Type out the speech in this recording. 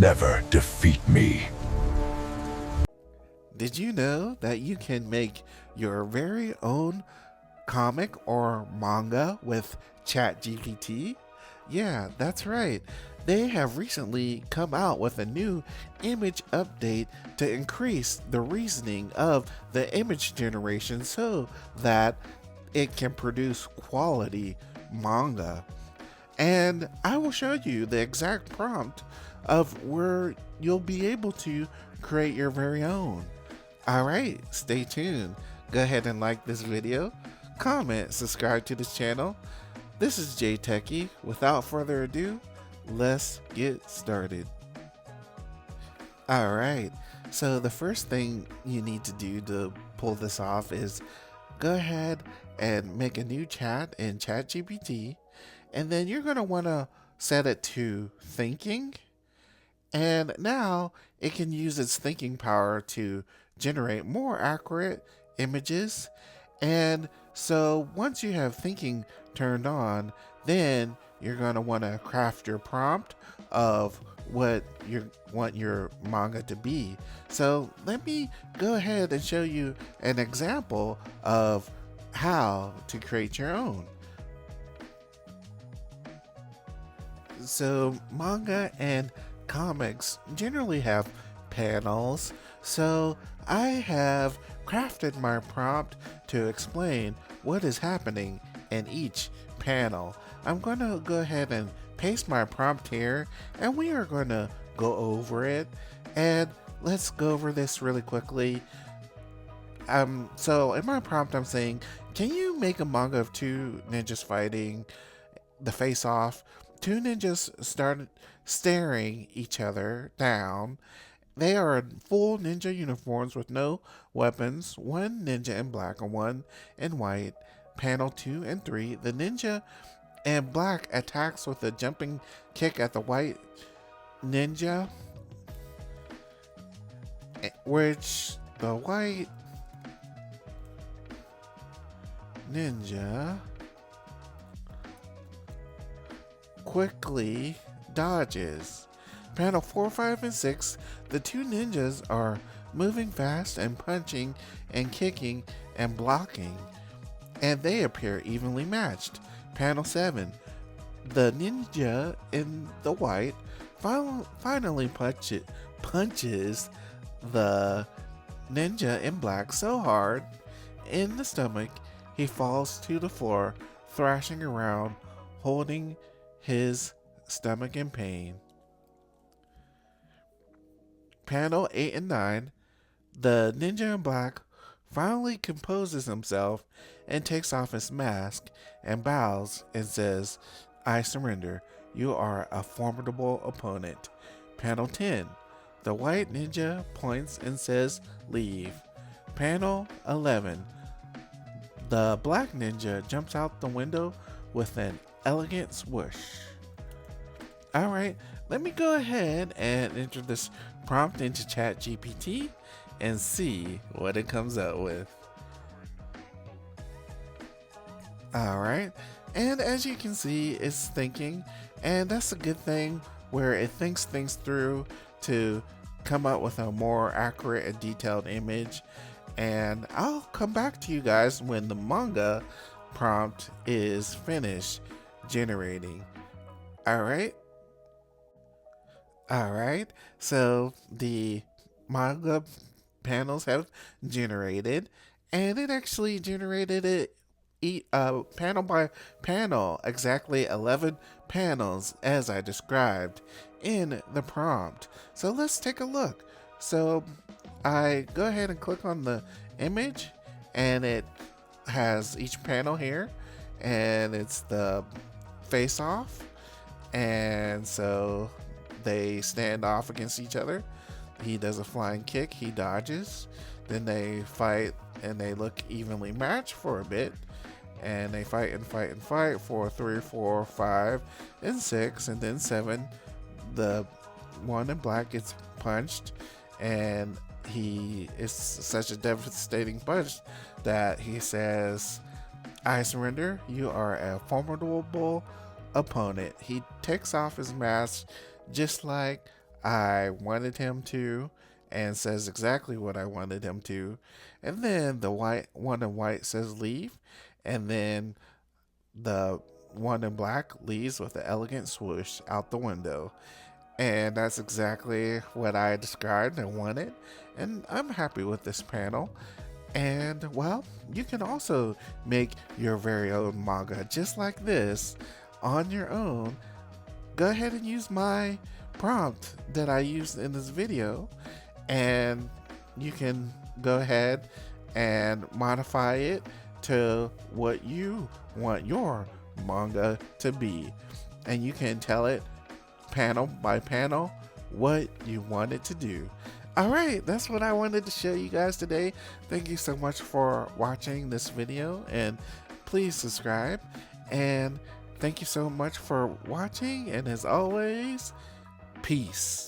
never defeat me. Did you know that you can make your very own comic or manga with ChatGPT? Yeah, that's right. They have recently come out with a new image update to increase the reasoning of the image generation so that it can produce quality manga. And I will show you the exact prompt of where you'll be able to create your very own. Alright, stay tuned. Go ahead and like this video, comment, subscribe to this channel. This is J Techie. Without further ado, let's get started. Alright, so the first thing you need to do to pull this off is go ahead and make a new chat in ChatGPT, and then you're going to want to set it to thinking. And now it can use its thinking power to generate more accurate images. And so once you have thinking turned on, then you're going to want to craft your prompt of what you want your manga to be. So let me go ahead and show you an example of how to create your own. So manga and comics generally have panels, so I have crafted my prompt to explain what is happening in each panel. I'm going to go ahead and paste my prompt here, and we are going to go over it, and let's go over this really quickly. So in my prompt I'm saying, can you make a manga of two ninjas fighting the face off? Two ninjas started staring each other down. They are in full ninja uniforms with no weapons, one ninja in black and one in white. Panel 2 and 3, the ninja in black attacks with a jumping kick at the white ninja, which the white ninja quickly dodges. Panel 4, 5, and 6, the two ninjas are moving fast and punching and kicking and blocking, and they appear evenly matched. Panel 7, the ninja in the white finally punches the ninja in black so hard in the stomach he falls to the floor, thrashing around, holding his stomach in pain. Panel 8 and 9, the ninja in black finally composes himself and takes off his mask and bows and says, "I surrender. You are a formidable opponent." Panel 10, the white ninja points and says, "Leave." Panel 11, the black ninja jumps out the window with an elegant swoosh. Alright, let me go ahead and enter this prompt into ChatGPT and see what it comes out with. Alright, and as you can see, it's thinking, and that's a good thing where it thinks things through to come up with a more accurate and detailed image. And I'll come back to you guys when the manga prompt is finished generating. Alright, so the manga panels have generated, and it actually generated it panel by panel, exactly 11 panels as I described in the prompt. So let's take a look. So I go ahead and click on the image, and it has each panel here, and it's the face off, and so they stand off against each other. He does a flying kick, he dodges, then they fight, and they look evenly matched for a bit, and they fight and fight and fight for 3, 4, 5, and 6, and then 7. The one in black gets punched, and he is such a devastating punch that he says, "I surrender. You are a formidable opponent." He takes off his mask just like I wanted him to, and says exactly what I wanted him to. And then the white one in white says leave, and then the one in black leaves with an elegant swoosh out the window. And that's exactly what I described and wanted. And I'm happy with this panel. And well, you can also make your very own manga just like this on your own. Go ahead and use my prompt that I used in this video, and you can go ahead and modify it to what you want your manga to be. And you can tell it panel by panel what you want it to do. Alright, that's what I wanted to show you guys today. Thank you so much for watching this video, and please subscribe. And thank you so much for watching, and as always, peace.